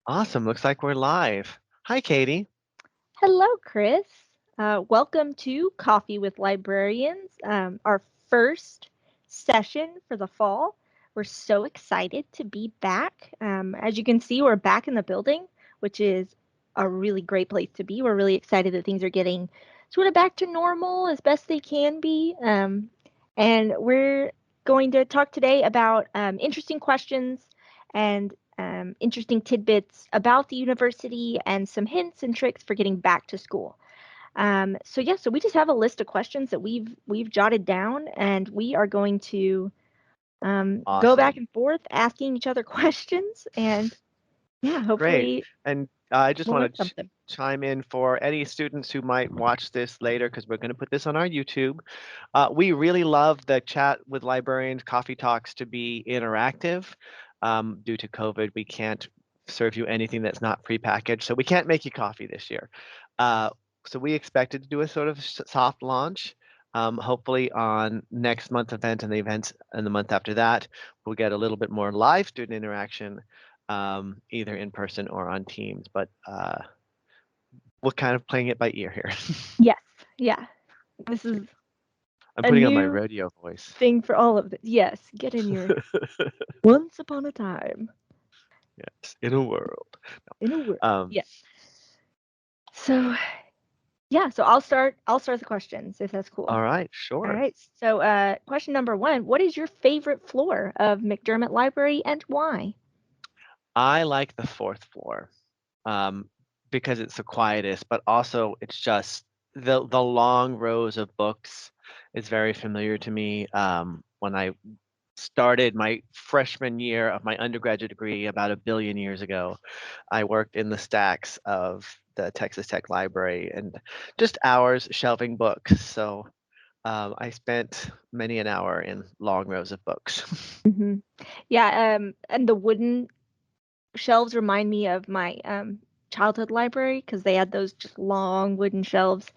Awesome. Looks like we're live. Hi, Katie. Hello, Chris. Welcome to Coffee with Librarians, our first session for the fall. We're so excited to be back. As you can see, we're back in the building, which is a really great place to be. We're really excited that things are getting sort of back to normal as best they can be. And we're going to talk today about interesting questions and interesting tidbits about the university and some hints and tricks for getting back to school. So we just have a list of questions that we've jotted down, and we are going to go back Awesome. and forth asking each other questions, and yeah, Great. hopefully And I just we'll learn want to something. chime in for any students who might watch this later because we're going to put this on our YouTube. We really love the chat with librarians, coffee talks to be interactive. Due to COVID, we can't serve you anything that's not prepackaged, so we can't make you coffee this year. Uh, so we expected to do a sort of soft launch. Hopefully on next month's event and the events and the month after that, we'll get a little bit more live student interaction, either in person or on Teams. But we're kind of playing it by ear here. Yes, yeah, this is I'm a putting on my new rodeo voice. thing for all of this. Yes, get in your once upon a time Yes, in a world. in a world. Um, Yes. So yeah, so I'll start the questions if that's cool. all right, All sure. right. So, question number one: what is your favorite floor of Mcdermott Library and why? I like the fourth floor, um, because it's the quietest, but also it's just the long rows of books is very familiar to me. When I started my freshman year of my undergraduate degree about a billion years ago, I worked in the stacks of the Texas Tech Library and just hours shelving books. So I spent many an hour in long rows of books. hmm Yeah, and the wooden shelves remind me of my childhood library because they had those just long wooden shelves.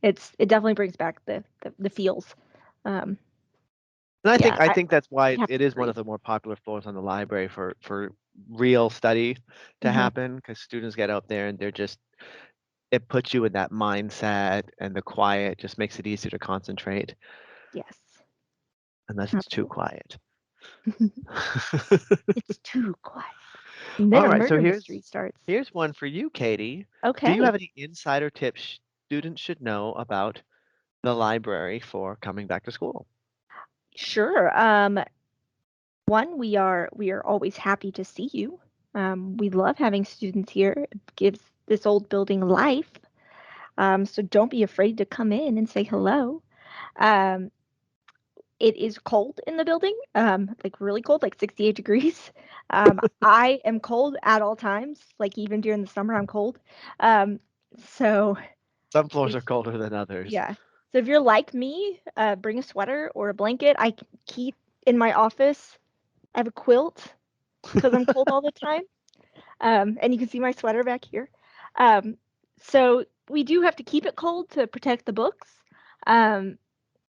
It definitely brings back the feels. Um, And yeah, I think that's why I have it to is one agree. of the more popular floors on the library for real study to hmm happen because students get out there and they're just it puts you in that mindset and the quiet just makes it easier to concentrate Yes, unless it's too absolutely. quiet. It's too quiet. And then All a right, so murder mystery starts. here's one for you, Katie. Do you Okay. have any insider tips students should know about the library for coming back to school? Sure. One, we are always happy to see you. We love having students here. It gives this old building life. So don't be afraid to come in and say hello. Um, it is cold in the building, like really cold, like 68 degrees. I am cold at all times, like even during the summer, I'm cold. Um, so Some floors if are colder than others. yeah, so if you're like me, bring a sweater or a blanket. I keep in my office. I have a quilt because I'm cold all the time. And you can see my sweater back here. Um, so we do have to keep it cold to protect the books. Um,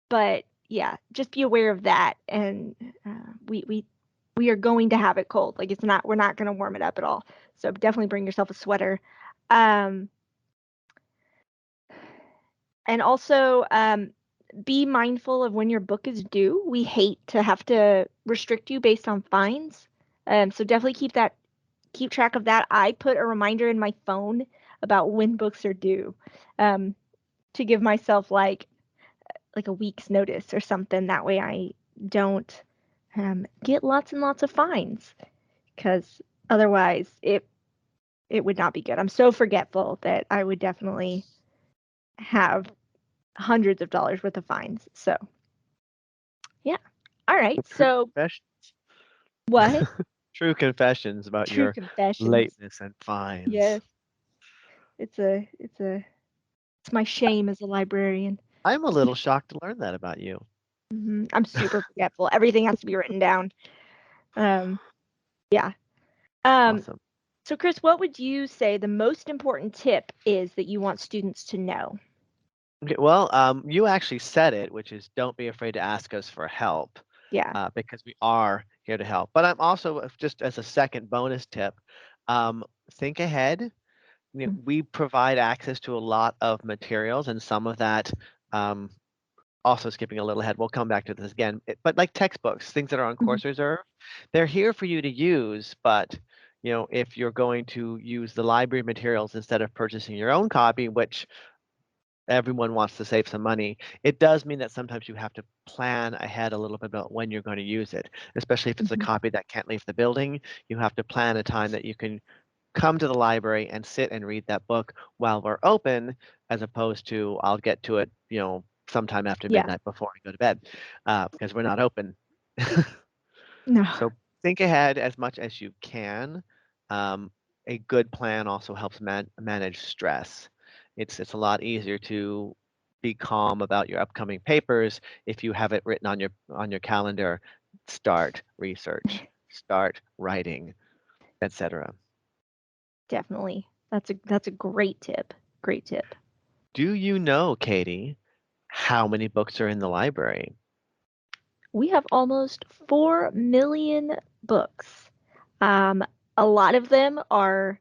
but yeah, just be aware of that. And we are going to have it cold. Like we're not going to warm it up at all. So definitely bring yourself a sweater. Um, and also be mindful of when your book is due. We hate to have to restrict you based on fines. So definitely keep track of that. I put a reminder in my phone about when books are due, um, to give myself like a week's notice or something. That way I don't get lots and lots of fines because otherwise it would not be good. I'm so forgetful that I would definitely have hundreds of dollars worth of fines. So yeah. All right. True So confessions. what? True confessions about True your confessions. lateness and fines. Yes. It's my shame as a librarian. I'm a little shocked to learn that about you. I'm super forgetful. Everything has to be written down. Um, yeah. Um, Awesome. so Chris, what would you say the most important tip is that you want students to know? Okay, well, you actually said it, which is don't be afraid to ask us for help, Yeah. because we are here to help. But I'm also, just as a second bonus tip, think ahead. Mhm. We provide access to a lot of materials, and some of that, um, also skipping a little ahead, we'll come back to this again, but like textbooks, things that are on Mhm. course reserve, they're here for you to use, but if you're going to use the library materials instead of purchasing your own copy, which everyone wants to save some money, it does mean that sometimes you have to plan ahead a little bit about when you're going to use it, especially if it's a Mhm. copy that can't leave the building. You have to plan a time that you can come to the library and sit and read that book while we're open, as opposed to I'll get to it, sometime after Yeah. midnight before I go to bed, because we're not open. No. So think ahead as much as you can. Um, a good plan also helps manage stress. It's a lot easier to be calm about your upcoming papers if you have it written on your calendar. Start research, start writing, etc. Definitely. That's a great tip. Great tip. Do you know, Katie, how many books are in the library? We have almost 4 million books. Um, a lot of them are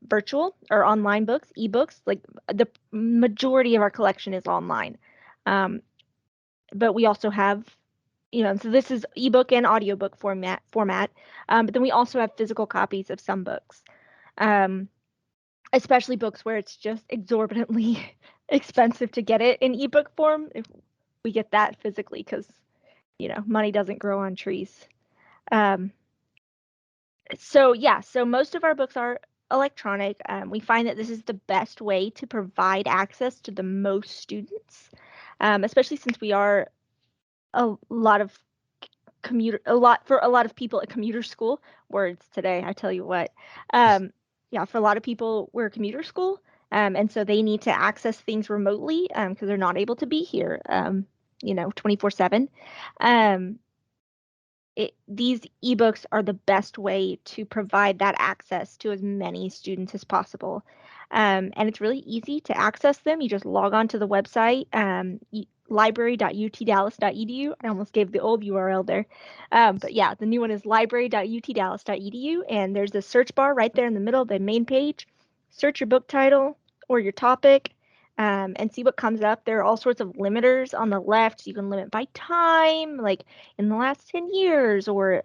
virtual or online books, ebooks. Like the majority of our collection is online. Um, but we also have, so this is ebook and audiobook format. But then we also have physical copies of some books. Um, Especially books where it's just exorbitantly expensive to get it in ebook form. If we get that physically, because money doesn't grow on trees. Um, so yeah, so most of our books are electronic. We find that this is the best way to provide access to the most students, especially since we are a lot of for a lot of people a commuter school. Words today, I tell you what. Yeah, for a lot of people, we're a commuter school, and so they need to access things remotely because they're not able to be here, 24/7. Um, these ebooks are the best way to provide that access to as many students as possible. And it's really easy to access them. You just log on to the website, library.utdallas.edu. I almost gave the old URL there. But yeah, the new one is library.utdallas.edu. And there's a search bar right there in the middle of the main page. Search your book title or your topic, and see what comes up. There are all sorts of limiters on the left. So you can limit by time, like in the last 10 years, or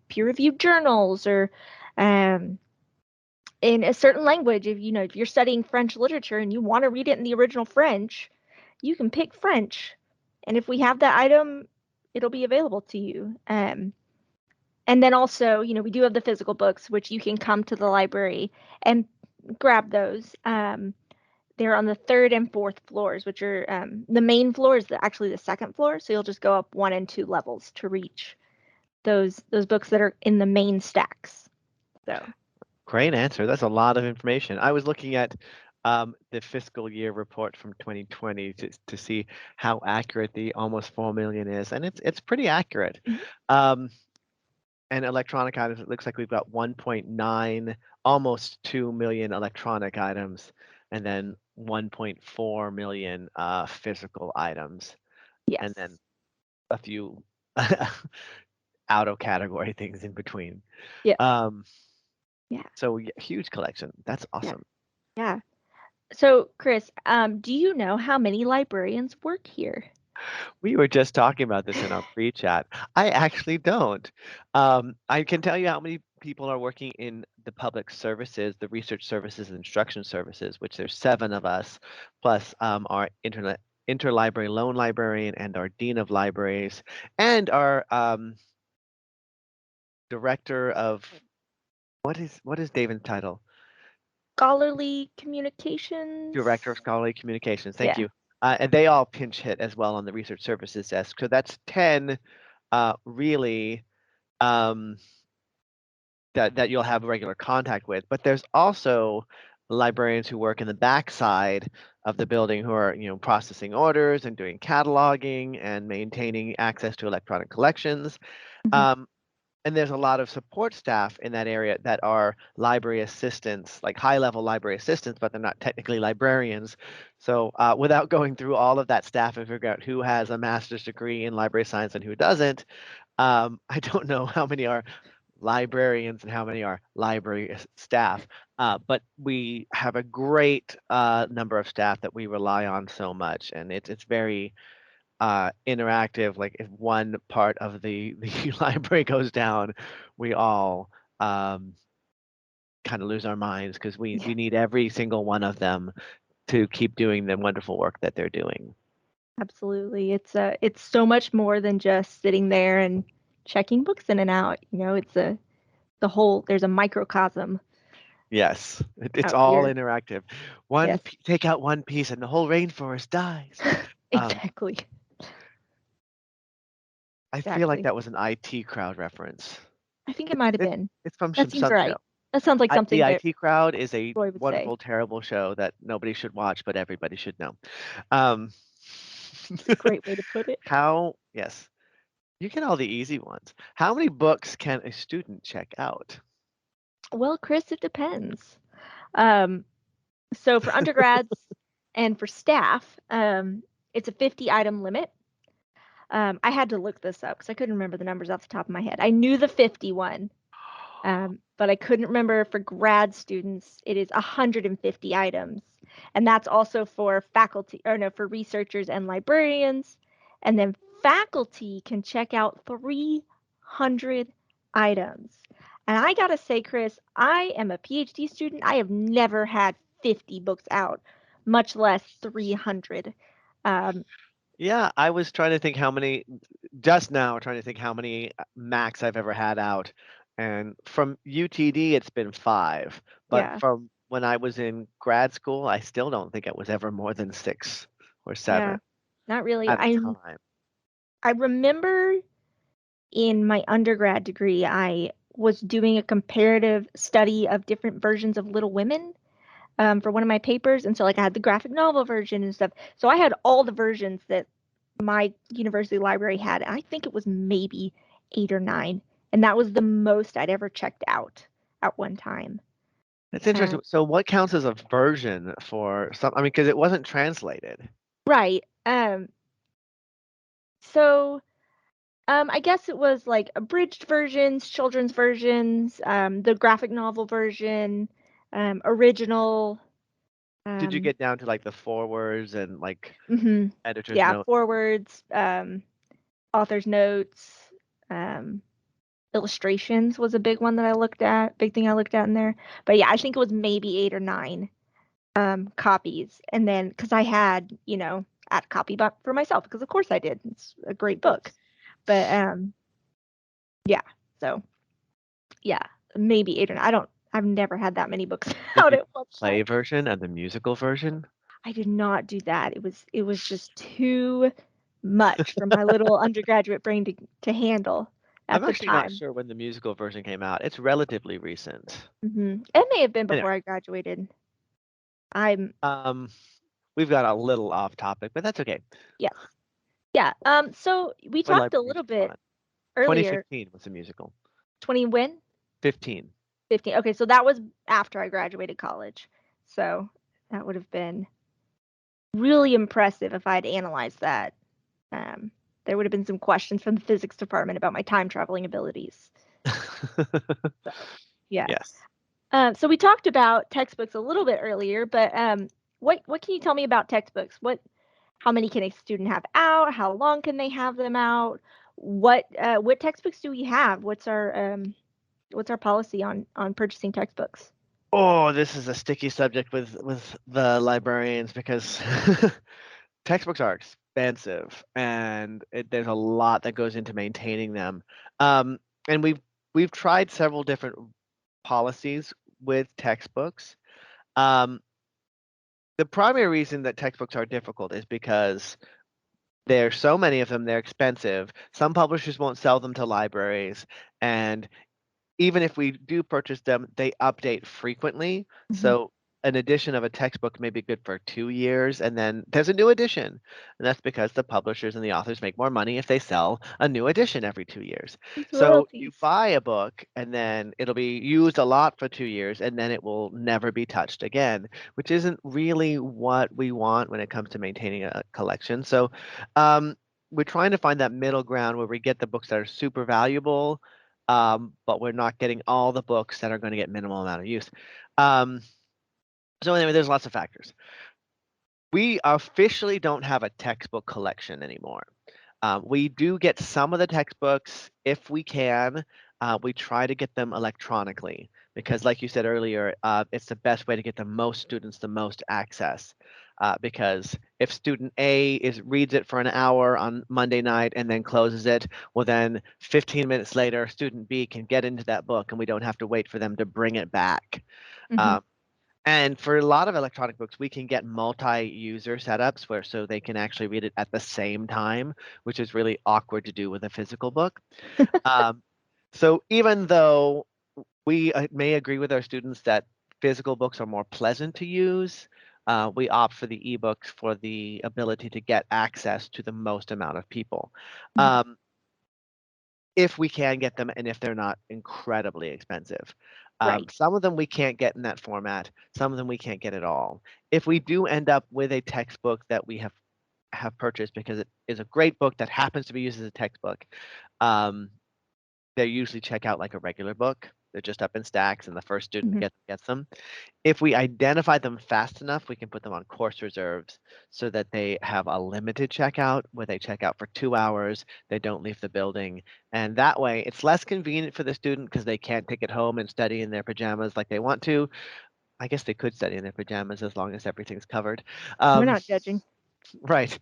peer-reviewed journals, or um, in a certain language. If you're studying French literature and you want to read it in the original French, you can pick French. And if we have that item, it'll be available to you. And then also, we do have the physical books, which you can come to the library and grab those. They're on the third and fourth floors, which are the main floor is actually the second floor. So you'll just go up 1 and 2 levels to reach those books that are in the main stacks. So Great answer. That's a lot of information. I was looking at the fiscal year report from 2020 to see how accurate the almost 4 million is, and it's pretty accurate. mhm. Um, and electronic items, it looks like we've got 1.9, almost 2 million electronic items, and then 1.4 million physical items, and then Yes. a few out of category things in between. Yeah. Um, Yeah. so yeah, huge collection. That's Yeah. awesome. Yeah. So, Chris, do you know how many librarians work here? We were just talking about this in our pre-chat. I actually don't. I can tell you how many people are working in the public services, the research services and instruction services, which there's 7 of us, plus our interlibrary loan librarian and our dean of libraries and our director of what is David's title? Scholarly communications. Director of Scholarly Communications. Thank Yeah. you. And they all pinch hit as well on the research services desk. So that's 10 really um, that you'll have regular contact with. But there's also librarians who work in the backside of the building who are, processing orders and doing cataloging and maintaining access to electronic collections. Mhm. Um, and there's a lot of support staff in that area that are library assistants, like high-level library assistants, but they're not technically librarians. So without going through all of that staff and figure out who has a master's degree in library science and who doesn't, I don't know how many are librarians and how many are library staff. But we have a great number of staff that we rely on so much, and it's very interactive. Like if one part of the library goes down, we all um, kind of lose our minds because we need every single one of them to keep doing the wonderful work that they're doing. Absolutely. It's so much more than just sitting there and checking books in and out. It's the whole there's a microcosm Yes, it's out all here. interactive. Yes. Take out one piece and the whole rainforest dies. Um, Exactly. I feel like Exactly. that was an IT crowd reference. I think it might have It, been. it's from That seems some show. right. That sounds like something The that IT crowd is a Roy would say. wonderful, terrible show that nobody should watch, but everybody should know. Um, It's a great way to put it. yes, you get all the easy ones. How many books can a student check out? Well, Chris, it depends. Um, so for undergrads and for staff, it's a 50 item limit. I had to look this up because I couldn't remember the numbers off the top of my head. I knew the 51, but I couldn't remember for grad students, it is 150 items. And that's also for faculty, or no, for researchers and librarians. And then faculty can check out 300 items. And I gotta say, Chris, I am a PhD student. I have never had 50 books out, much less 300. Um, Yeah, I was trying to think how many, just now, trying to think how many max I've ever had out. And from UTD, it's been five. But yeah, from when I was in grad school, I still don't think it was ever more than six or yeah, seven not really. at a I time. I remember in my undergrad degree, I was doing a comparative study of different versions of Little Women for one of my papers. And so, like, I had the graphic novel version and stuff. So I had all the versions that my university library had. And I think it was maybe 8 or 9. And that was the most I'd ever checked out at one time. It's Uh, interesting. So what counts as a version for some, I mean, because it wasn't translated. right. So I guess it was like abridged versions, children's versions, the graphic novel version, original. Did you Um, get down to like the forewords and like hmm editor's Yeah, note? forwards, author's notes, um, illustrations was a big one that I looked at, big thing I looked at in there. But yeah, I think it was maybe 8 or 9 copies. And then because I had, at a copy but for myself, because of course I did. It's a great Of book. course. But yeah, so yeah, maybe 8 or 9. I've never had that many books Did out you at one play time. version and the musical version? I did not do that. It was just too much for my little undergraduate brain to handle I'm at the actually not time. sure when the musical version came out. It's relatively recent. It may have been Anyway, before I graduated. I'm um, we've got a little off topic, but that's okay. Yes. Yeah. So we We're talked a librarians little for bit fun. earlier. 2015 was the musical. 20 when? 15. 15. Okay, so that was after I graduated college. So that would have been really impressive if I had analyzed that. Um, there would have been some questions from the physics department about my time traveling abilities. So, yeah. Yes. So we talked about textbooks a little bit earlier, but what can you tell me about textbooks? How many can a student have out? How long can they have them out? What textbooks do we have? What's our policy on purchasing textbooks? Oh, this is a sticky subject with the librarians because textbooks are expensive and there's a lot that goes into maintaining them. Um, and we've tried several different policies with textbooks. Um, the primary reason that textbooks are difficult is because there's so many of them, they're expensive. Some publishers won't sell them to libraries, and even if we do purchase them, they update frequently. Hmm. So an edition of a textbook may be good for 2 years, and then there's a new edition. And that's because the publishers and the authors make more money if they sell a new edition every 2 years. It's So you royalties. buy a book, and then it'll be used a lot for 2 years, and then it will never be touched again, which isn't really what we want when it comes to maintaining a collection. So um, we're trying to find that middle ground where we get the books that are super valuable but we're not getting all the books that are going to get minimal amount of use. Um, so anyway, there's lots of factors. We officially don't have a textbook collection anymore. We do get some of the textbooks if we can. We try to get them electronically because, like you said earlier, it's the best way to get the most students the most access. Because if student A reads it for an hour on Monday night and then closes it, well, then 15 minutes later, student B can get into that book and we don't have to wait for them to bring it back. Mm-hmm. Um, and for a lot of electronic books, we can get multi-user setups where so they can actually read it at the same time, which is really awkward to do with a physical book. Um, so even though we may agree with our students that physical books are more pleasant to use, we opt for the ebooks for the ability to get access to the most amount of people. Mm-hmm. If we can get them and if they're not incredibly expensive. Right. Some of them we can't get in that format. Some of them we can't get at all. If we do end up with a textbook that we have purchased because it is a great book that happens to be used as a textbook, um, they usually check out like a regular book. They're just up in stacks, and the first student Mm-hmm. gets them. If we identify them fast enough, we can put them on course reserves so that they have a limited checkout where they check out for 2 hours, they don't leave the building. And that way, it's less convenient for the student because they can't take it home and study in their pajamas like they want to. I guess they could study in their pajamas as long as everything's covered. We're Um, not judging. right.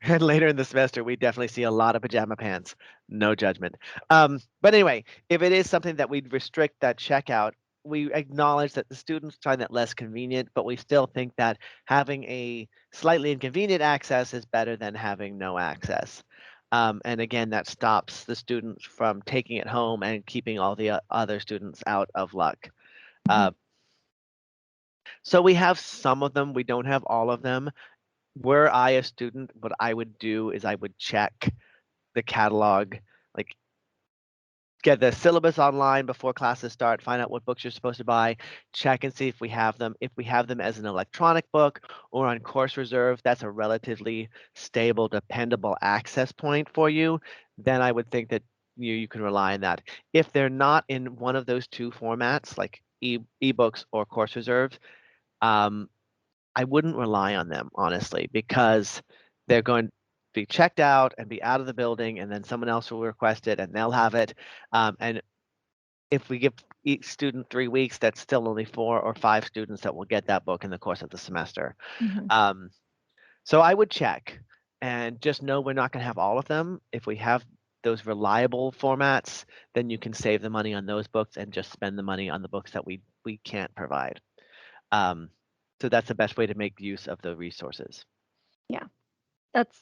And later in the semester, we definitely see a lot of pajama pants. No judgment. But anyway, if it is something that we'd restrict that checkout, we acknowledge that the students find that less convenient, but we still think that having a slightly inconvenient access is better than having no access. And again, that stops the students from taking it home and keeping all the other students out of luck. Mm-hmm. Uh, so we have some of them. We don't have all of them. Were I a student, what I would do is I would check the catalog, like get the syllabus online before classes start, find out what books you're supposed to buy, check and see if we have them. If we have them as an electronic book or on course reserve, that's a relatively stable, dependable access point for you. Then I would think that you can rely on that. If they're not in one of those two formats, like ebooks or course reserves, um, I wouldn't rely on them, honestly, because they're going to be checked out and be out of the building, and then someone else will request it and they'll have it. And if we give each student 3 weeks, that's still only 4 or 5 students that will get that book in the course of the semester. Mm-hmm. Um, so I would check and just know we're not going to have all of them. If we have those reliable formats, then you can save the money on those books and just spend the money on the books that we can't provide. Um, so that's the best way to make use of the resources. Yeah. That's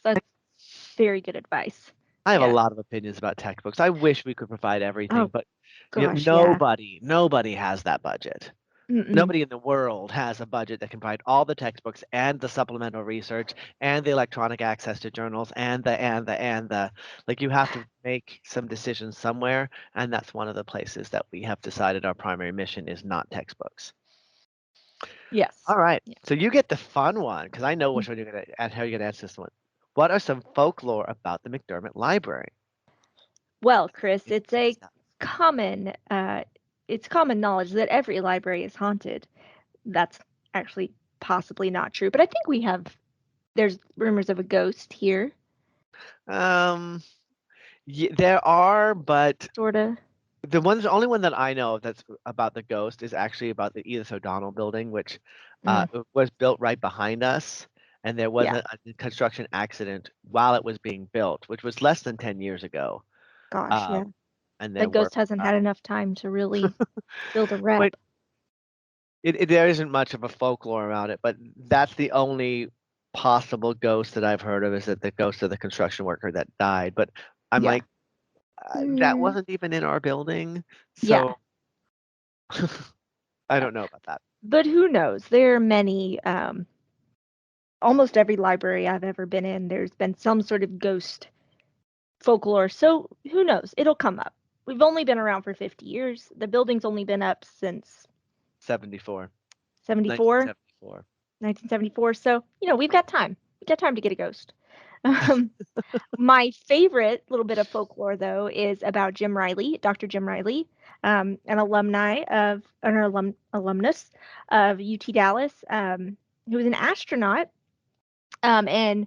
very good advice. I have a Yeah. lot of opinions about textbooks. I wish we could provide everything, Oh but gosh, yeah. nobody has that budget. Mm-mm. Nobody in the world has a budget that can provide all the textbooks and the supplemental research and the electronic access to journals and the. Like you have to make some decisions somewhere, and that's one of the places that we have decided our primary mission is not textbooks. Yes. All right, Yeah. so you get the fun one because I know which one you're gonna and how you're gonna answer this one. What are some folklore about the McDermott Library? Well, Chris, Interesting stuff. common uh it's common knowledge that every library is haunted. That's actually possibly not true, but I think there's rumors of a ghost here, Um, there are, but sorta. the only one that I know of that's about the ghost is actually about the Edith O'Donnell building, which Mm, was built right behind us, and there was yeah. a construction accident while it was being built, which was less than 10 years ago. Gosh, yeah. Um, and there That were, ghost hasn't had enough time to really build a but rep. there isn't much of a folklore around it, but that's the only possible ghost that I've heard of is that the ghost of the construction worker that died. But I'm Yeah. like, that Mm, wasn't even in our building, yeah. so I Yeah. don't know about that. But who knows? There are many almost every library I've ever been in, there's been some sort of ghost folklore. So who knows? It'll come up. We've only been around for 50 years. The building's only been up since 74, 74, 1974. 1974. So, we've got time. We've got time to get a ghost. Um, my favorite little bit of folklore, though, is about Jim Riley, Dr. Jim Riley, an alumnus of UT Dallas, who was an astronaut. And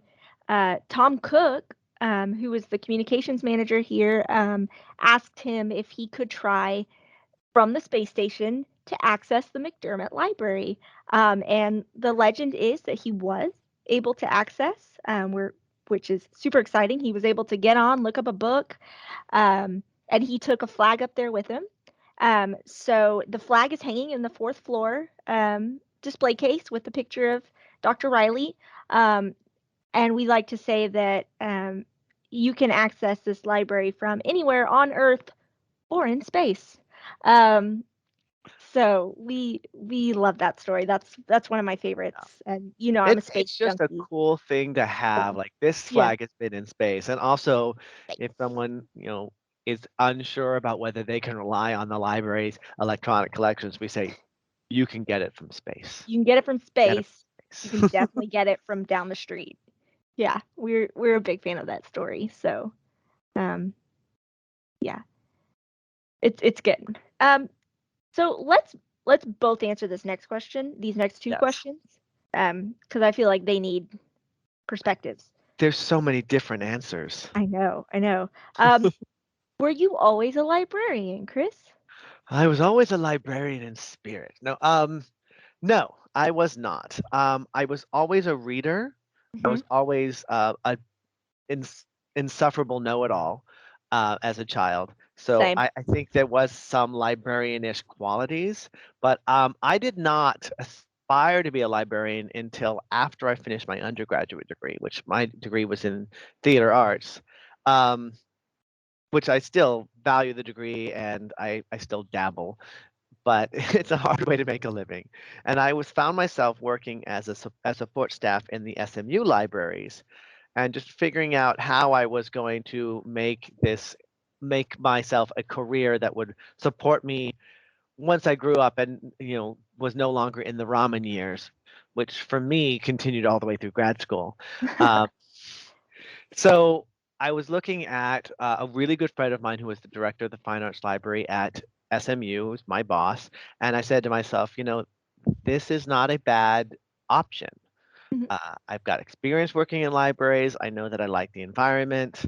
Tom Cook, who was the communications manager here, asked him if he could try from the space station to access the McDermott Library. And the legend is that he was able to access, which is super exciting. He was able to get on, look up a book, and he took a flag up there with him. So the flag is hanging in the fourth floor display case with the picture of Dr. Riley. Um, and we like to say that you can access this library from anywhere on Earth or in space. Um, so we love that story. That's one of my favorites. And I'm a space It's just a junkie. cool thing to So, have. Like this yeah. flag has been in space, and also Space. if someone is unsure about whether they can rely on the library's electronic collections, we say you can get it from space. You can get it from Get it space. You from can space. definitely get it from down the street. Yeah, we're a big fan of that story. So, um, yeah, it's good. So let's both answer this next question, these next two Yes. questions, because I feel like they need perspectives. There's so many different answers. I know, I know. Um, were you always a librarian, Chris? I was always a librarian in spirit. No, I was not. I was always a reader. I Hmm. was always a ins insufferable know-it-all as a child. So Same. I think there was some librarianish qualities, but I did not aspire to be a librarian until after I finished my undergraduate degree, which my degree was in theater arts, um, which I still value the degree and I still dabble, but it's a hard way to make a living. And I was found myself working as as support staff in the SMU libraries and just figuring out how I was going to make myself a career that would support me once I grew up and was no longer in the ramen years, which for me continued all the way through grad school. Uh, so I was looking at a really good friend of mine who was the director of the Fine Arts Library at SMU, who's my boss, and I said to myself, this is not a bad option. Mhm. I've got experience working in libraries. I know that I like the environment.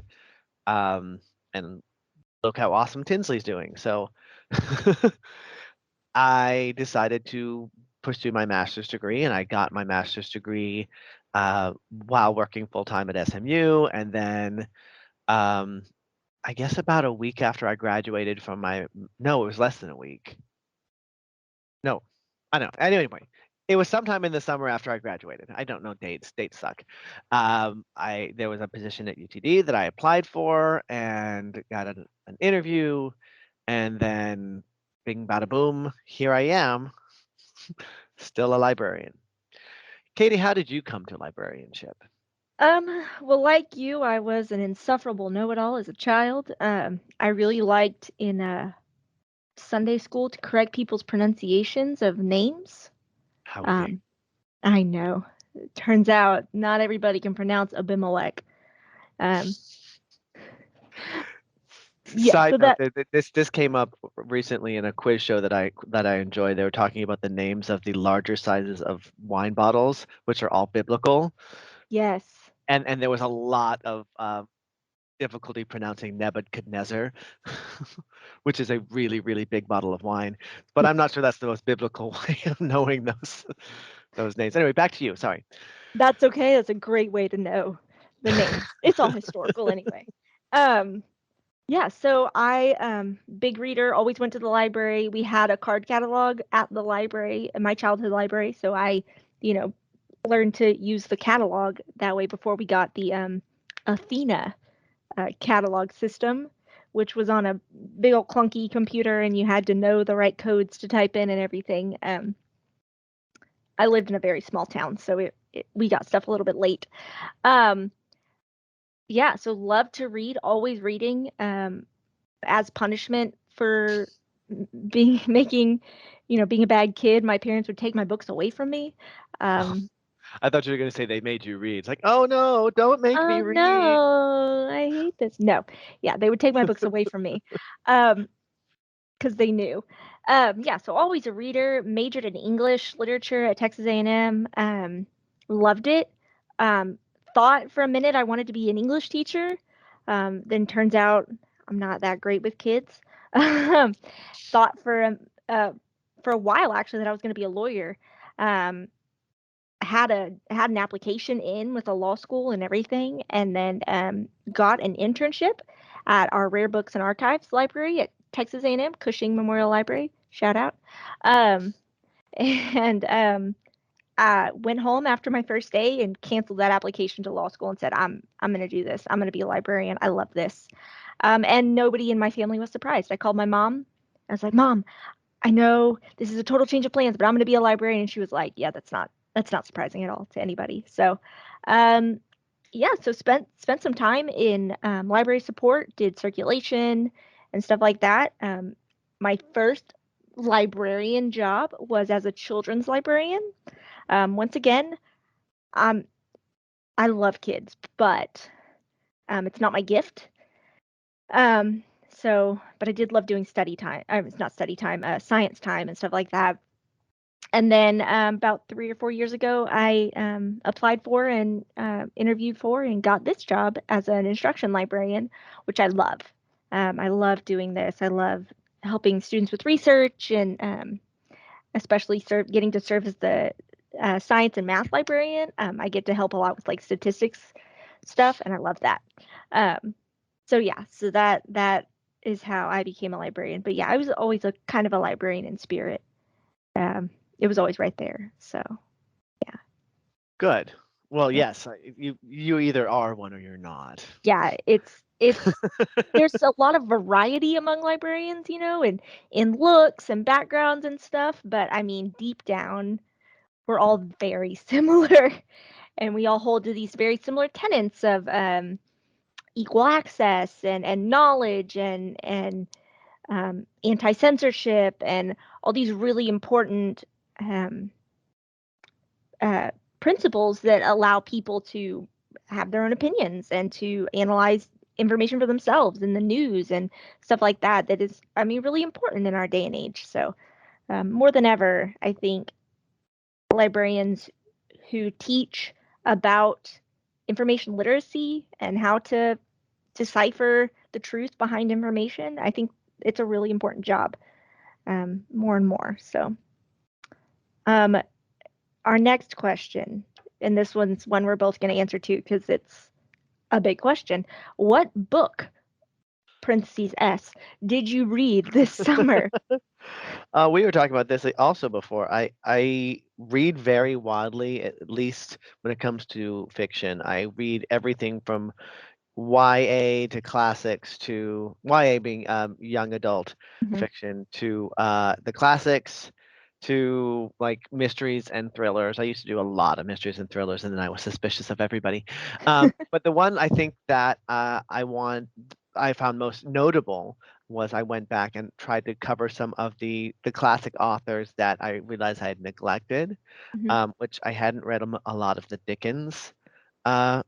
And look how awesome Tinsley's doing. So I decided to pursue my master's degree, and I got my master's degree while working full time at SMU. And then um, I guess about a week after I graduated from no, it was less than a week. No, I don't know. Anyway, it was sometime in the summer after I graduated. I don't know dates. Dates suck. There was a position at UTD that I applied for and got an interview, and then bing bada boom, here I am, still a librarian. Katie, how did you come to librarianship? Well, like you, I was an insufferable know-it-all as a child. I really liked in Sunday school to correct people's pronunciations of names. How dare Um, I know. It turns out not everybody can pronounce Abimelech. Um, yeah, Side so note, that this came up recently in a quiz show that I enjoy. They were talking about the names of the larger sizes of wine bottles, which are all biblical, yes. and there was a lot of difficulty pronouncing Nebuchadnezzar, which is a really really big bottle of wine. But I'm not sure that's the most biblical way of knowing those names. Anyway, back to you. Sorry. That's okay. That's a great way to know the names. It's all historical anyway. Um, yeah, so I big reader, always went to the library. We had a card catalog at the library, in my childhood library, so I, you know, learned to use the catalog that way before we got the Athena catalog system, which was on a big old clunky computer and you had to know the right codes to type in and everything. I lived in a very small town, so we got stuff a little bit late. Um, yeah, so love to read, always reading. As punishment for being making, being a bad kid, my parents would take my books away from me. Um, I thought you were going to say they made you read. It's like, oh no, don't make Oh me read. no, I hate this. No, yeah, they would take my books away from me, because they knew. Yeah, so always a reader. Majored in English literature at Texas A&M. Loved it. Um, thought for a minute I wanted to be an English teacher. Then turns out I'm not that great with kids. Thought uh, for a while actually that I was going to be a lawyer. Um, had an application in with a law school and everything, and then got an internship at our Rare Books and Archives library at Texas A&M Cushing Memorial Library. Shout out. Um, and I went home after my first day and canceled that application to law school and said, I'm going to do this. I'm going to be a librarian. I love this. And nobody in my family was surprised. I called my mom. I was like, Mom, I know this is a total change of plans, but I'm going to be a librarian. And she was like, Yeah, that's not surprising at all to anybody. So, um, yeah, so spent some time in library support, did circulation and stuff like that. My first librarian job was as a children's librarian. Once again, um, I love kids, but it's not my gift. But I did love doing study time. It's not study time, science time and stuff like that. And then about 3 or 4 years ago, I applied for and interviewed for and got this job as an instruction librarian, which I love. I love doing this. I love helping students with research and especially getting to serve as the science and math librarian. I get to help a lot with like statistics stuff, and I love that. Um, so yeah, so that is how I became a librarian. But yeah, I was always a kind of a librarian in spirit. Um, it was always right there. So yeah, Good. Well, yeah, yes, you either are one or you're not. yeah. It's there's a lot of variety among librarians, and in looks and backgrounds and stuff. But I mean, deep down, we're all very similar, and we all hold to these very similar tenets of equal access and knowledge and anti-censorship and all these really important um, uh, principles that allow people to have their own opinions and to analyze information for themselves in the news and stuff like that. That is, I mean, really important in our day and age. So more than ever, I think librarians who teach about information literacy and how to decipher the truth behind information, I think it's a really important job, more and more. So, um, our next question, and this one's one we're both going to answer too because it's a big question. What book, parentheses S, did you read this summer? We were talking about this also before. I read very widely, at least when it comes to fiction. I read everything from YA to classics to YA being young adult Mhm, fiction to the classics to like mysteries and thrillers. I used to do a lot of mysteries and thrillers, and then I was suspicious of everybody. But the one I think that I found most notable was I went back and tried to cover some of the classic authors that I realized I had neglected, mhm, which I hadn't read a lot of the Dickens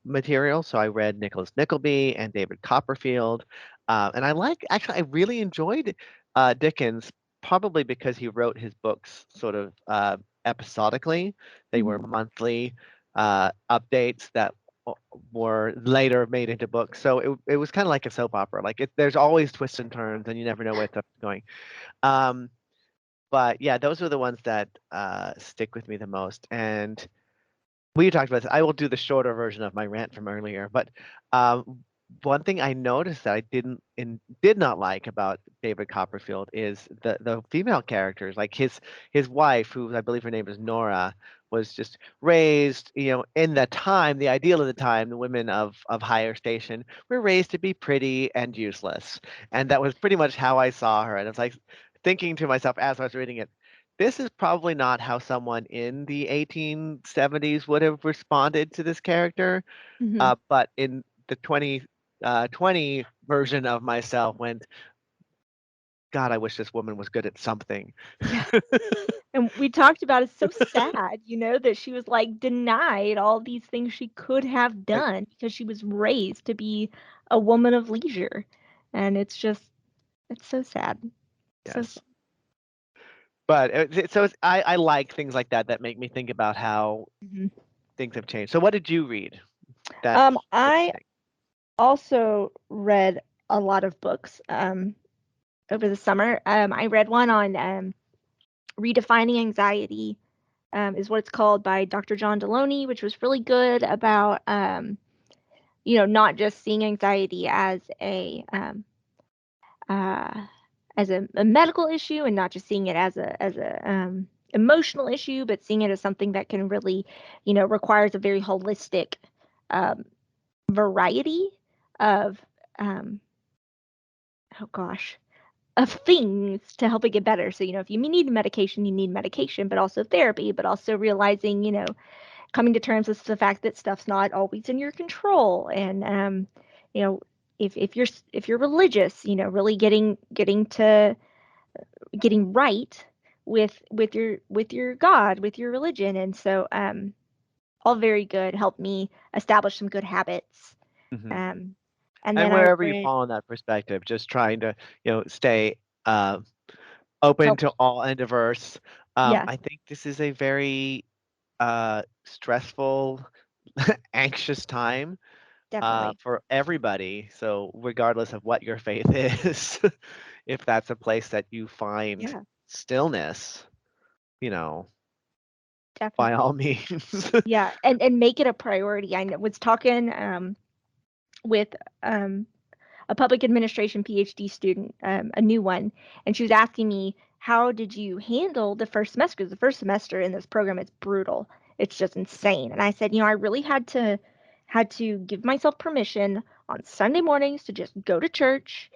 material. So I read Nicholas Nickleby and David Copperfield. And I really enjoyed Dickens, probably because he wrote his books sort of episodically. They mhm. were monthly updates that were later made into books. So it was kind of like a soap opera. Like there's always twists and turns, and you never know where stuff's going. Um, but yeah, those are the ones that stick with me the most. And we talked about this. I will do the shorter version of my rant from earlier, but one thing I noticed that I did not like about David Copperfield is the female characters. Like his wife, who I believe her name is Nora, was just raised, in the time, the ideal of the time, the women of higher station were raised to be pretty and useless, and that was pretty much how I saw her. And it's like thinking to myself as I was reading it, this is probably not how someone in the 1870s would have responded to this character. Mhm. But in the 2020 version of myself went, God, I wish this woman was good at something. Yeah. And we talked about it's so sad, that she was like denied all these things she could have And done because she was raised to be a woman of leisure. And it's so sad. So yes. sad. But I like things like that that make me think about how Mhm. things have changed. So what did you read? That's I interesting. also read a lot of books over the summer. I read one on redefining anxiety, is what it's called, by Dr. John Deloney, which was really good about not just seeing anxiety uh, as a medical issue, and not just seeing it as a emotional issue, but seeing it as something that can really, requires a very holistic um, variety of um, oh gosh, of things to help it get better. So, if you need medication, you need medication, but also therapy, but also realizing, coming to terms with the fact that stuff's not always in your control. And you know, if you're religious, really getting right with your God, with your religion. And so all very good, helped me establish some good habits. Hmm. Um and And then I wherever you read fall in that perspective, just trying to, stay uh, open help to all and diverse. yeah, I think this is a very stressful, anxious time definitely. for everybody. So regardless of what your faith is, if that's a place that you find Yeah, stillness, you know, by all definitely. means. Yeah, and make it a priority. Was talking with um a public administration PhD student, a new one, and she was asking me, how did you handle the first semester? Because the first semester in this program is brutal. It's just insane. And I said, I really had to give myself permission on Sunday mornings to just go to church,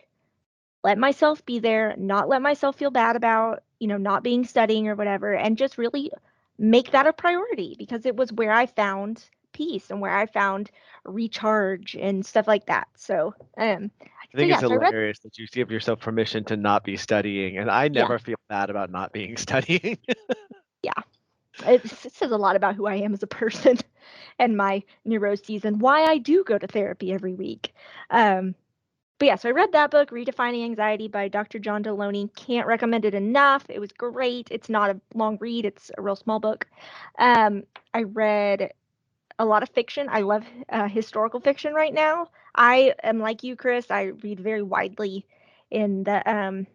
let myself be there, not let myself feel bad about, not being studying or whatever, and just really make that a priority because it was where I found peace and where I found recharge and stuff like that. I So think it's yeah, so I read, hilarious that you give yourself permission to not be studying, and I yeah, never feel bad about not being studying. yeah. It says a lot about who I am as a person and my neuroses and why I do go to therapy every week. Um, But yeah, so I read that book, Redefining Anxiety by Dr. John Deloney. Can't recommend it enough. It was great. It's not a long read, it's a real small book. Um, I read a lot of fiction. I love historical fiction right now. I am like you, Chris. I read very widely in the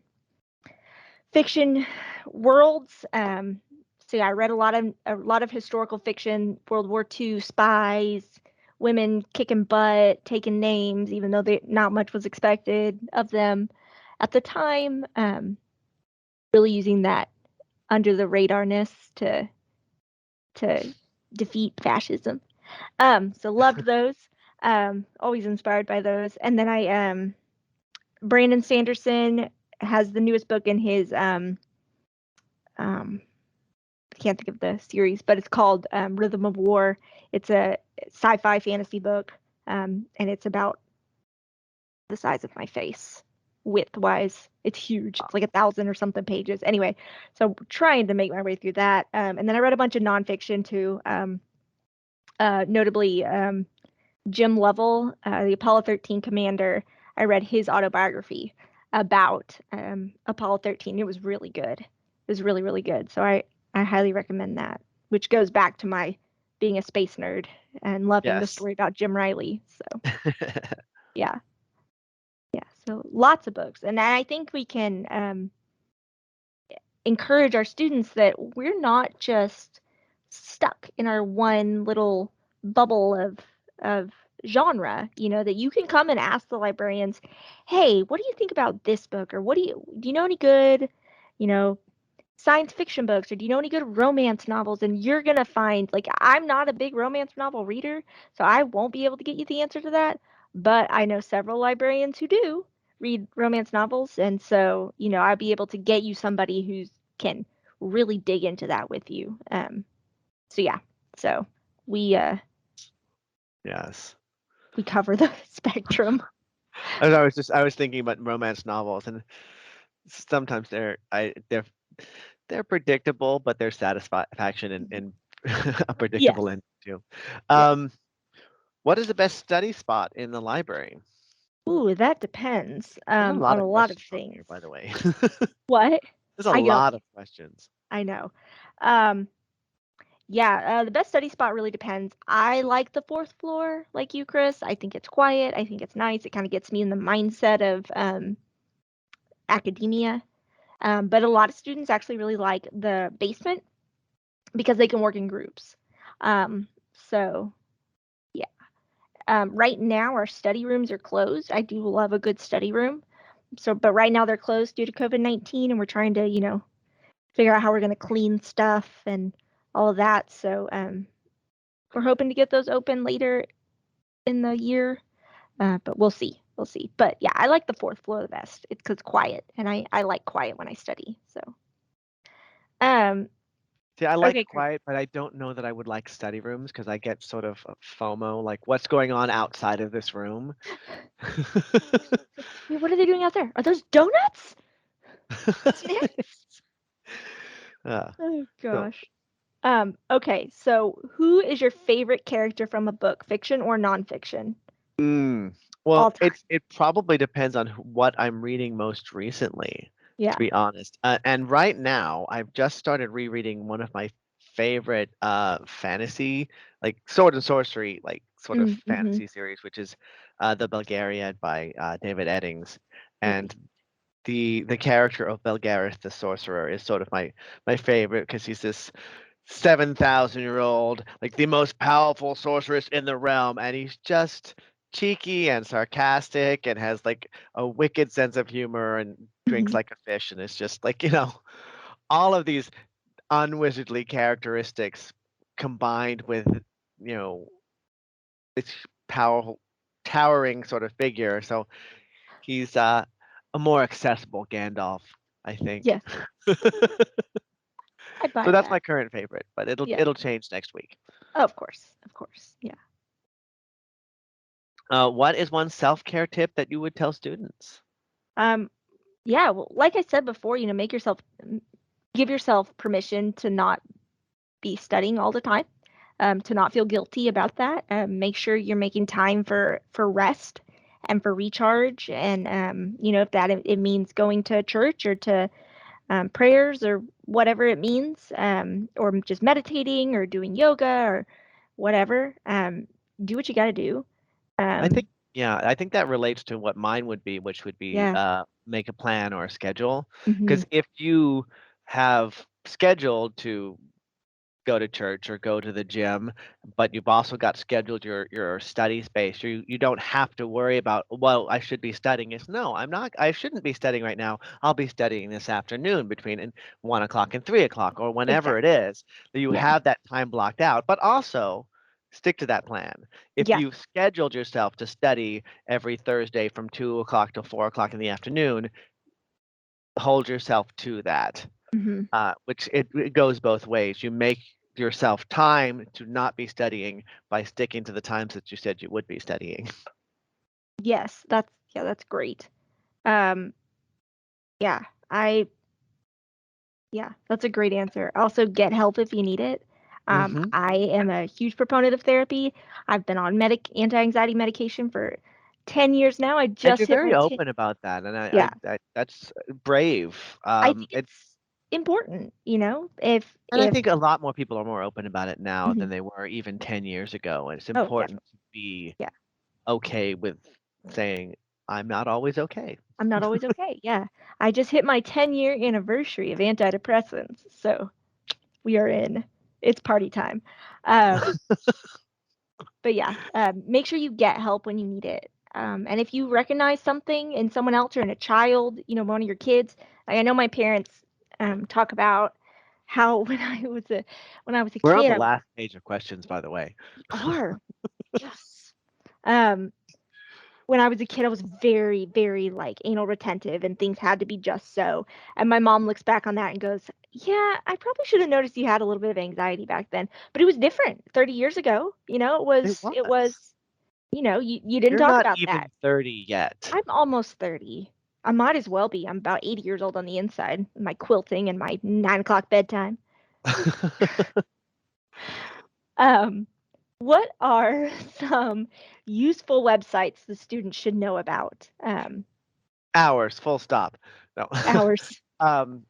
fiction worlds. So yeah, I read a lot of historical fiction, World War II spies, women kicking butt, taking names, even though not much was expected of them at the time. Really using that under the radarness to defeat fascism. So loved those. Always inspired by those. And then Brandon Sanderson has the newest book in his um, I can't think of the series, but it's called Rhythm of War. It's a sci-fi fantasy book, and it's about the size of my face, width-wise. It's huge. It's like 1,000 or something pages. Anyway, so trying to make my way through that, and then I read a bunch of nonfiction too, notably Jim Lovell, the Apollo 13 commander. I read his autobiography about Apollo 13. It was really good. It was really, really good. So I highly recommend that, which goes back to my being a space nerd and loving the Yes. story about Jim Riley. So yeah, yeah. So lots of books, and I think we can encourage our students that we're not just stuck in our one little bubble of genre, that you can come and ask the librarians, hey, what do you think about this book, or do you know any good you know science fiction books, or do you know any good romance novels? And you're gonna find, like, I'm not a big romance novel reader, so I won't be able to get you the answer to that, but I know several librarians who do read romance novels, and so I'll be able to get you somebody who can really dig into that with you. So yeah, so we Yes. we cover the spectrum. I was thinking about romance novels, and sometimes they're they're predictable, but there's satisfaction in a Yes. predictable ending too. Yes. Um, what is the best study spot in the library? Ooh, that depends There's a on lot a of lot of questions on here, things. by the way. What? There's a I know. lot of questions. I know. Um, yeah, the best study spot really depends. I like the fourth floor, like you, Chris. I think it's quiet. I think it's nice. It kind of gets me in the mindset of academia. But a lot of students actually really like the basement because they can work in groups. Um, so yeah. Right now our study rooms are closed. I do love a good study room. So, but right now they're closed due to COVID-19, and we're trying to, figure out how we're going to clean stuff and all of that. So, we're hoping to get those open later in the year, but we'll see. We'll see. But yeah, I like the fourth floor the best. It's because quiet, and I like quiet when I study. So, um, See, I like okay, Chris. quiet, but I don't know that I would like study rooms because I get sort of FOMO, like what's going on outside of this room. Wait, what are they doing out there? Are those donuts? Snacks? Uh, Oh so, gosh. Okay, so who is your favorite character from a book, fiction or nonfiction? well, All time. it probably depends on what I'm reading most recently, to Yeah. be honest. And right now, I've just started rereading one of my favorite fantasy, like sword and sorcery, like sort of Mm-hmm. fantasy series, which is the Belgariad by David Eddings. Ooh. And the character of Belgareth the sorcerer is sort of my favorite because he's this 7,000-year-old, like the most powerful sorceress in the realm, and he's just cheeky and sarcastic and has like a wicked sense of humor and drinks Hmm. like a fish, and it's just like, all of these unwizardly characteristics combined with, you know, this powerful towering sort of figure. So he's a more accessible Gandalf, I think. Yes, I So buy that's that. my current favorite, but it'll Yeah. it'll change next week. Oh, of course. Of course. Yeah. What is one self-care tip that you would tell students? Um, yeah, well, like I said before, give yourself permission to not be studying all the time, to not feel guilty about that. Make sure you're making time for rest and for recharge, and if that it means going to church or to prayers or whatever it means, or just meditating or doing yoga or whatever. Do what you got to do. I think, Um, yeah, I think that relates to what mine would be, which would be yeah. make a plan or a schedule. Hmm. Because if you have scheduled to go to church or go to the gym, but you've also got scheduled your study space. You don't have to worry about, well, I should be studying. It's no, I'm not. I shouldn't be studying right now. I'll be studying this afternoon between 1 o'clock and 3 o'clock or whenever it Exactly. is. That you Yeah. have that time blocked out, but also stick to that plan. If Yes. you've scheduled yourself to study every Thursday from 2 o'clock to 4 o'clock in the afternoon, hold yourself to that, Hmm. which it goes both ways. You make yourself time to not be studying by sticking to the times that you said you would be studying. Yes. That's great. Um, yeah. I Yeah, that's a great answer. Also, get help if you need it. Hmm. I am a huge proponent of therapy. I've been on anti-anxiety medication for 10 years now. I And just you're hit very my 10. open about that, and Yeah, I that's brave. I think It it's important, and I if think a lot more people are more open about it now Mhm. than they were even 10 years ago. And it's Oh, important definitely. to be Yeah. okay with saying I'm not always okay. I'm not always okay. Yeah. I just hit my 10-year anniversary of antidepressants. So, we are in. It's party time. Um, But yeah, make sure you get help when you need it. And if you recognize something in someone else or in a child, one of your kids, like I know my parents talk about how when I was a We're on kid, the last page of questions, by the way. are yes. Um, when I was a kid, I was very, very like anal retentive, and things had to be just so. And my mom looks back on that and goes, "Yeah, I probably should have noticed you had a little bit of anxiety back then, but it was different 30 years ago. It It was. was." You didn't You're talk not about that. even 30 yet. I'm almost 30. I might as well be. I'm about 80 years old on the inside. My quilting and my 9 o'clock bedtime. Um, what are some useful websites the students should know about? Hours, full stop. No. Hours. um,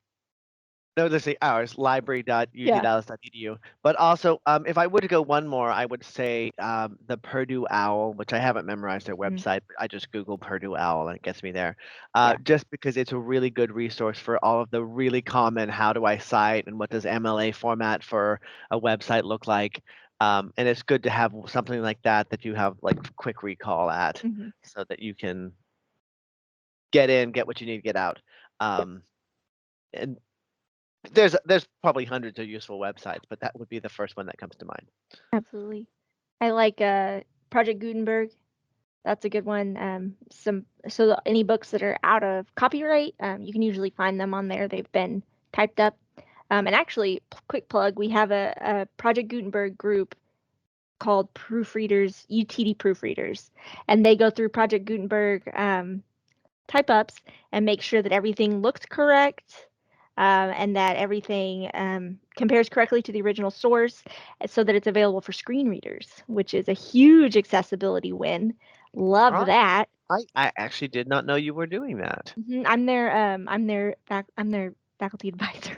no, let's say ours, Yeah. library.utdallas.edu. But also, if I were to go one more, I would say the Purdue Owl, which I haven't memorized their Mhm. website, but I just Google Purdue Owl and it gets me there. Yeah. Just because it's a really good resource for all of the really common how do I cite and what does MLA format for a website look like. And it's good to have something like that that you have like quick recall at Mhm. so that you can get in, get what you need to get out. Yep. And there's probably hundreds of useful websites, but that would be the first one that comes to mind. Absolutely. I like Project Gutenberg. That's a good one. Any books that are out of copyright, you can usually find them on there. They've been typed up. And actually, quick plug, we have a Project Gutenberg group called Proofreaders, UTD Proofreaders, and they go through Project Gutenberg type ups and make sure that everything looks correct, and that everything compares correctly to the original source so that it's available for screen readers, which is a huge accessibility win. Love Oh, that. I actually did not know you were doing that. I'm their faculty advisor.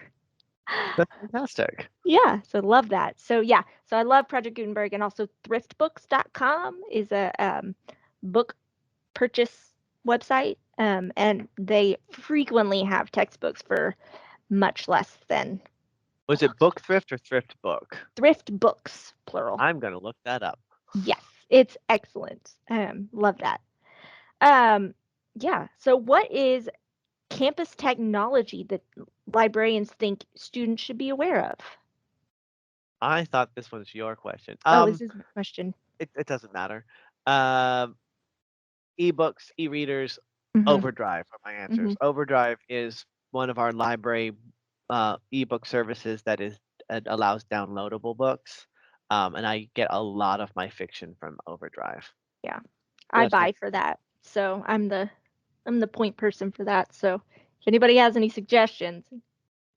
That's fantastic. Yeah, so love that. So yeah, so I love Project Gutenberg, and also thriftbooks.com is a book purchase website, and they frequently have textbooks for much less than Was it book thrift or thrift book? thrift books, plural. I'm gonna look that up. Yes, it's excellent. Love that. Um, yeah. So, what is campus technology that librarians think students should be aware of? I thought this was your question. Oh, this is my question. It doesn't matter. Um, ebooks, e-readers, Hmm. Overdrive are my Hmm. answers. Overdrive is one of our library ebook services that allows downloadable books, and I get a lot of my fiction from Overdrive. Yeah, I Just buy for that, so I'm the point person for that. So, if anybody has any suggestions,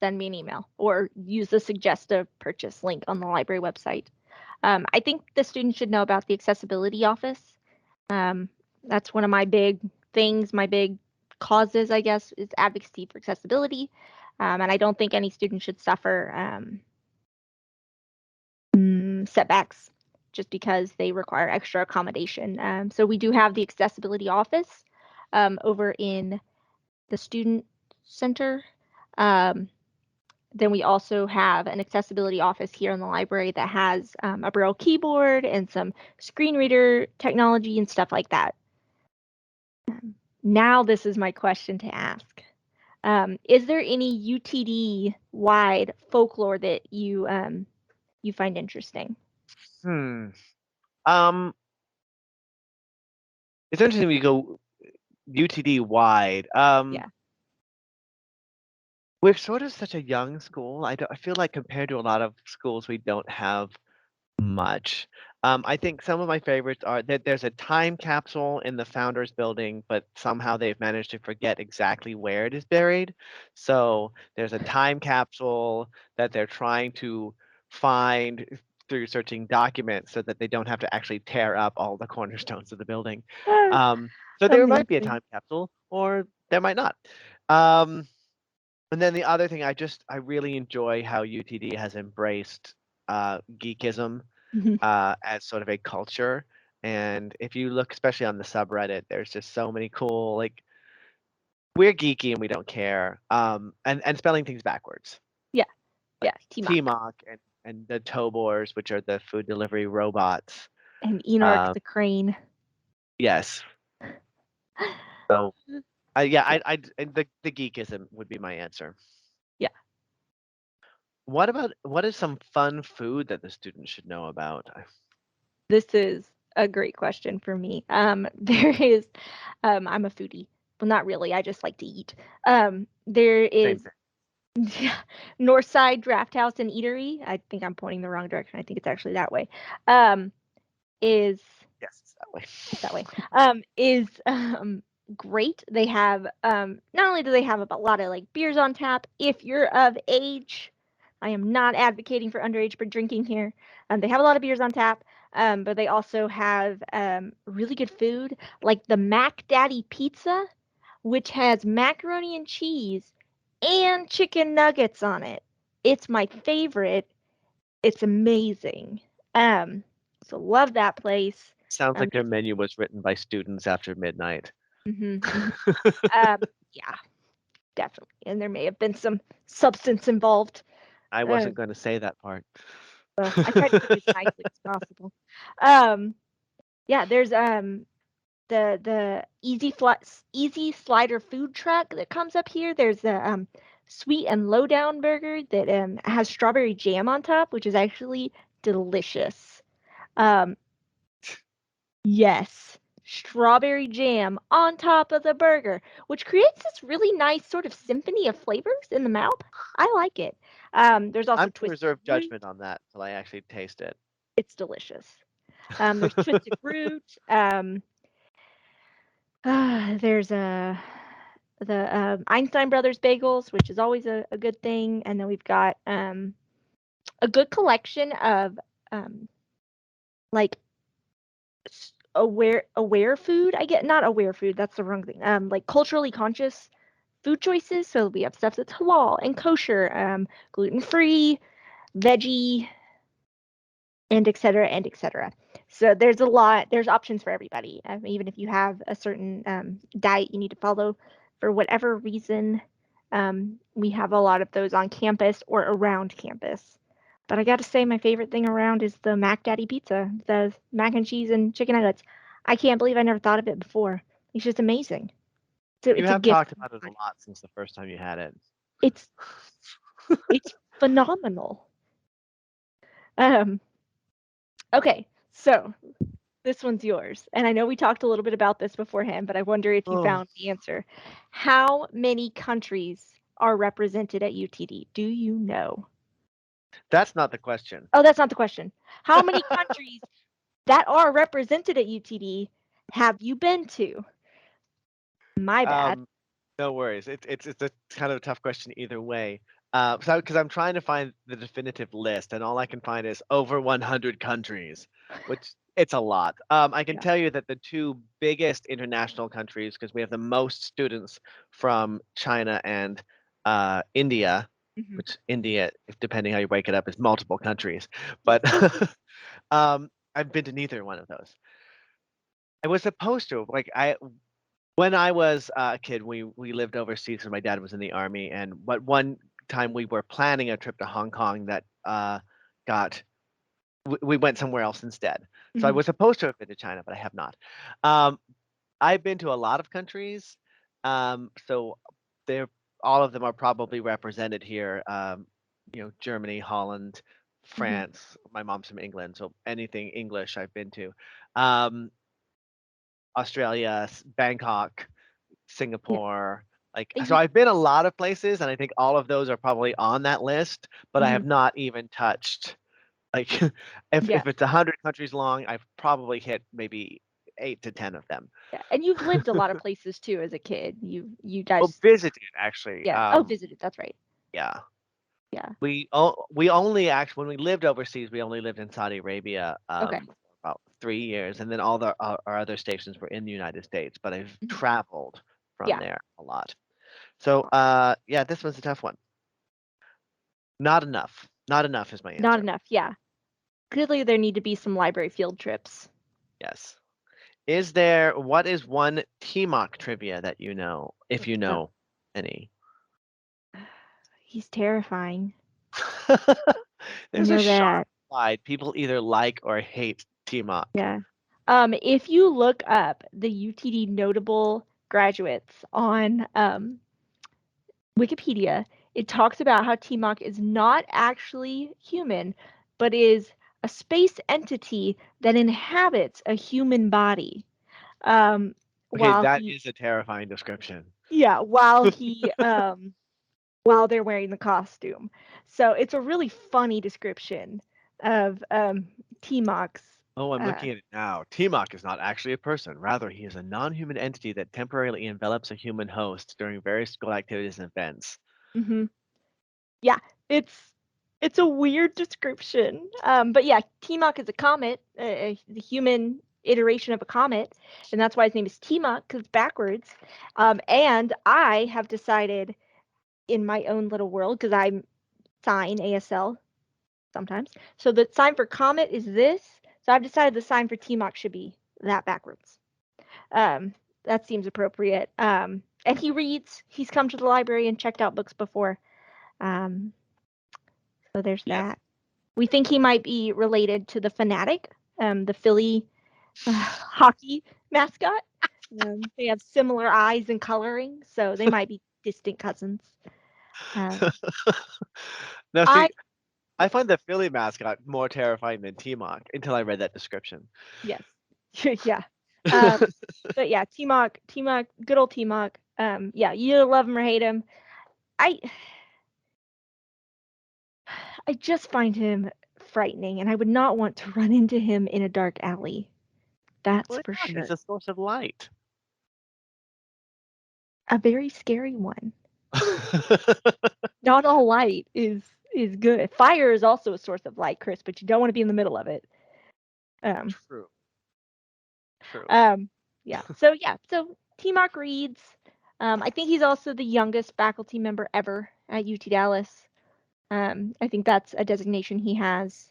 send me an email or use the suggestive purchase link on the library website. I think the students should know about the accessibility office. Um, that's one of my big things, my big causes, I guess, is advocacy for accessibility. And I don't think any student should suffer setbacks just because they require extra accommodation. So we do have the accessibility office over in the student center. Um, then we also have an accessibility office here in the library that has a Braille keyboard and some screen reader technology and stuff like that. Now, this is my question to ask. Is there any UTD wide folklore that you find interesting? Hmm. Um, it's interesting when you go UTD wide. Yeah. We're sort of such a young school. I feel like compared to a lot of schools, we don't have much. I think some of my favorites are that there's a time capsule in the founders building, but somehow they've managed to forget exactly where it is buried. So there's a time capsule that they're trying to find through searching documents so that they don't have to actually tear up all the cornerstones of the building. Ah, Um, so there might be a amazing. time capsule, or there might not. Um, and then the other thing, I really enjoy how UTD has embraced geekism Mhm. as sort of a culture. And if you look, especially on the subreddit, there's just so many cool like we're geeky and we don't care. And spelling things backwards, Yeah, like yeah, T-Mock TMOC and the Tobors, which are the food delivery robots. and Enark Uh, the crane. yes. So yeah, Yeah, and the geekism would be my answer. yeah. What is some fun food that the students should know about? This is a great question for me. There is, I'm a foodie. Well, not really. I just like to eat. There Same is thing. yeah, Northside Draft House and Eatery. I think I'm pointing the wrong direction. I think it's actually that way. Um, is Yes, it's that way. it's that way. Is great. They have not only do they have a lot of like beers on tap, if you're of age, I am not advocating for underage drinking here. They have a lot of beers on tap, but they also have really good food, like the Mac Daddy Pizza, which has macaroni and cheese and chicken nuggets on it. It's my favorite. It's amazing. Um, so love that place. Sounds like their There's menu was written by students after midnight. mhm. Yeah, definitely. And there may have been some substance involved. I Uh, wasn't going to say that part. well, I tried to put it as nicely as possible. Um, yeah, there's the Easy Slider food truck that comes up here. There's the sweet and lowdown burger that has strawberry jam on top, which is actually delicious. Um, yes, strawberry jam on top of the burger, which creates this really nice sort of symphony of flavors in the mouth. I like it. There's also I'm to twisted reserve root. judgment on that till I actually taste it. It's delicious. There's twisted root. There's the Einstein Brothers bagels, which is always a good thing, and then we've got a good collection of like aware food. I get not aware food. That's the wrong thing. Like culturally conscious food choices. So we have stuff that's halal and kosher, gluten free, veggie, and et cetera, and et cetera. So there's a lot, there's options for everybody. Even if you have a certain diet you need to follow for whatever reason, we have a lot of those on campus or around campus. But I got to say, my favorite thing around is the Mac Daddy pizza, the mac and cheese and chicken nuggets. I can't believe I never thought of it before. It's just amazing. So You it's a have gift talked from about it a God. lot since the first time you had it. It's it's phenomenal. Um, okay, so this one's yours. And I know we talked a little bit about this beforehand, but I wonder if you Oh, found the answer. How many countries are represented at UTD? Do you know? that's not the question. Oh, that's not the question. How many countries that are represented at UTD have you been to? My bad. Um, no worries. It's a kind of a tough question either way. Because I'm trying to find the definitive list, and all I can find is over 100 countries, which it's a lot. I can Yeah. tell you that the two biggest international countries, because we have the most students from China and India, Hmm. which India, if depending how you break it up, is multiple countries. But I've been to neither one of those. I was supposed to. When I was a kid, we lived overseas because my dad was in the army, and but one time we were planning a trip to Hong Kong that got we went somewhere else instead. So I Hmm. was supposed to have been to China, but I have not. Um, I've been to a lot of countries, so they're all of them are probably represented here. Germany, Holland, Hmm. France. My mom's from England, so anything English I've been to. Um, Australia, Bangkok, Yeah. Singapore. Like, And so you, I've been a lot of places, and I think all of those are probably on that list, but I mhm. have not even touched like Yeah. if it's 100 countries long, I've probably hit maybe 8 to 10 of them. Yeah. And you've lived a lot of places too as a kid. You Well, guys, visited actually. yeah. Oh, visited. That's right. Yeah. Yeah. We only actually when we lived overseas, we only lived in Saudi Arabia Okay. for about 3 years, and then all our other stations were in the United States. But I've Mhm. traveled from Yeah. there a lot. So yeah, this was a tough one. Not enough. Not enough is my Not answer. enough. Yeah. Clearly, there need to be some library field trips. Yes. What is one TMOC trivia that you know, if you Uh, know any? he's terrifying. I There's a know sharp that. side. People either like or hate TMOC. Yeah. If you look up the UTD notable graduates on Wikipedia, it talks about how Timok is not actually human, but is a space entity that inhabits a human body. Um, Okay, while that he, is a terrifying description. yeah, while they're wearing the costume. So it's a really funny description of T-Mox. Oh, I'm Uh, looking at it now. Timok is not actually a person. Rather, he is a non-human entity that temporarily envelops a human host during various school activities and events. mhm. Yeah, it's a weird description. But yeah, Timok is a comet, the human iteration of a comet, and that's why his name is Timok because it's backwards. And I have decided in my own little world because I sign ASL sometimes. So the sign for comet is this. So I've decided the sign for Timok should be that backwards. Um, that seems appropriate. And he reads. He's come to the library and checked out books before. Um, so there's Yes. that. We think he might be related to the Fanatic, the Philly hockey mascot. They have similar eyes and coloring, so they might be distant cousins. Um, Now, I see, I find the Philly mascot more terrifying than Timok until I read that description. yes, yeah. Um, but yeah, T-Mock, good old T-Mock. Yeah, you either love him or hate him. I I just find him frightening, and I would not want to run into him in a dark alley. That's Why for not? He's sure. a source of light. A very scary one. Not all light is good. Fire is also a source of light, Chris, but you don't want to be in the middle of it. Um, True. True. um, yeah. So T-Mock reads. I think he's also the youngest faculty member ever at UT Dallas. I think that's a designation he has.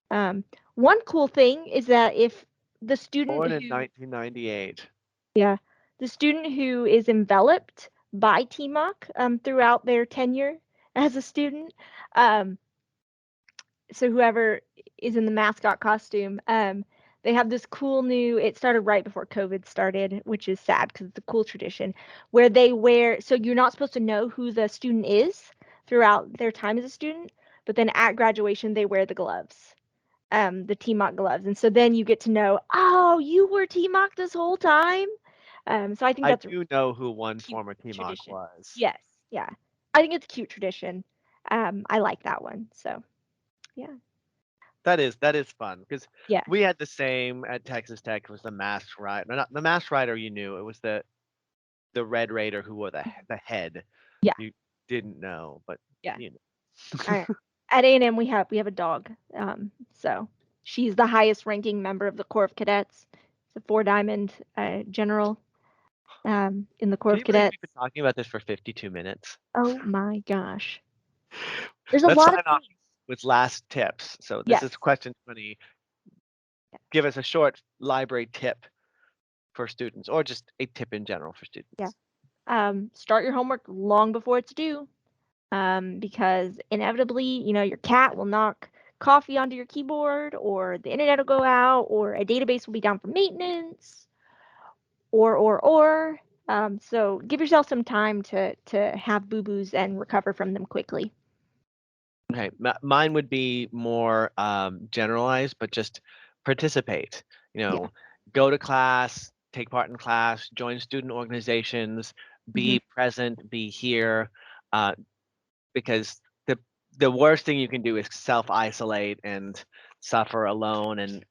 One cool thing is that if the student Born in who, 1998. yeah, the student who is enveloped by TMOC throughout their tenure as a student, um, so whoever is in the mascot costume, they have this cool new. It started right before COVID started, which is sad because it's a cool tradition where they wear. So you're not supposed to know who the student is throughout their time as a student, but then at graduation they wear the gloves, the TMOC gloves, and so then you get to know, oh, you were TMOC this whole time. So I think I that's a do know who one cute former Timok tradition. was. Yes, yeah, I think it's a cute tradition. I like that one. So yeah, That is fun because yeah. we had the same at Texas Tech. It was the Masked Rider. No, not the Masked Rider. You knew it was the Red Raider who wore the head. Yeah, You didn't know, but yeah. you know. I, at A&M we have a dog. So she's the highest ranking member of the Corps of Cadets. It's a 4 diamond general in the Corps Can of you believe we've Cadets. been talking about this for 52 minutes? Oh my gosh. There's a Let's lot of sign off things. with last tips. So this Yes. is question 20. Give us a short library tip for students, or just a tip in general for Yeah. students. Start your homework long before it's due. Because inevitably, your cat will knock coffee onto your keyboard, or the internet will go out, or a database will be down for maintenance, or. So give yourself some time to have boo boos and recover from them quickly. Okay, mine would be more generalized, but just participate. You Yeah. know, go to class, take part in class, join student organizations, Hmm. be present, be here, uh, because the worst thing you can do is self-isolate and suffer alone, and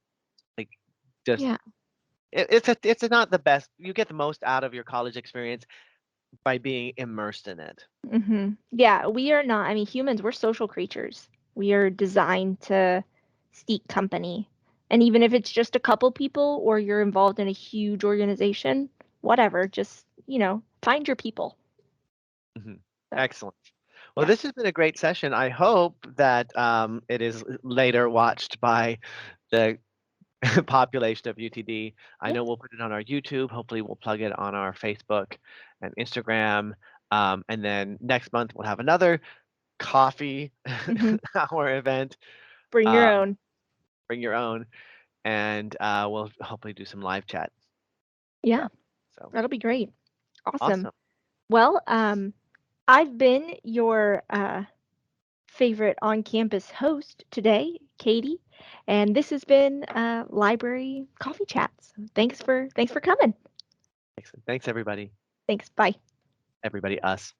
like just Yeah. it's not the best. You get the most out of your college experience by being immersed in it. Yeah. We are not. I mean, humans. We're social creatures. We are designed to seek company, and even if it's just a couple people, or you're involved in a huge organization, whatever. Just find your people. Mhm. So Excellent. Well, yeah. this has been a great session. I hope that it is later watched by the population of UTD. I Yeah. know we'll put it on our YouTube. Hopefully, we'll plug it on our Facebook and Instagram. And then next month, we'll have another coffee Hmm. hour event. Bring your Um, own. bring your own, and we'll hopefully do some live chat Yeah. stuff. So That'll be great. Awesome. awesome. Well, I've been your favorite on-campus host today, Katie, and this has been Library Coffee Chats. Thanks for coming. Thanks, everybody. Thanks. Bye. Everybody, us.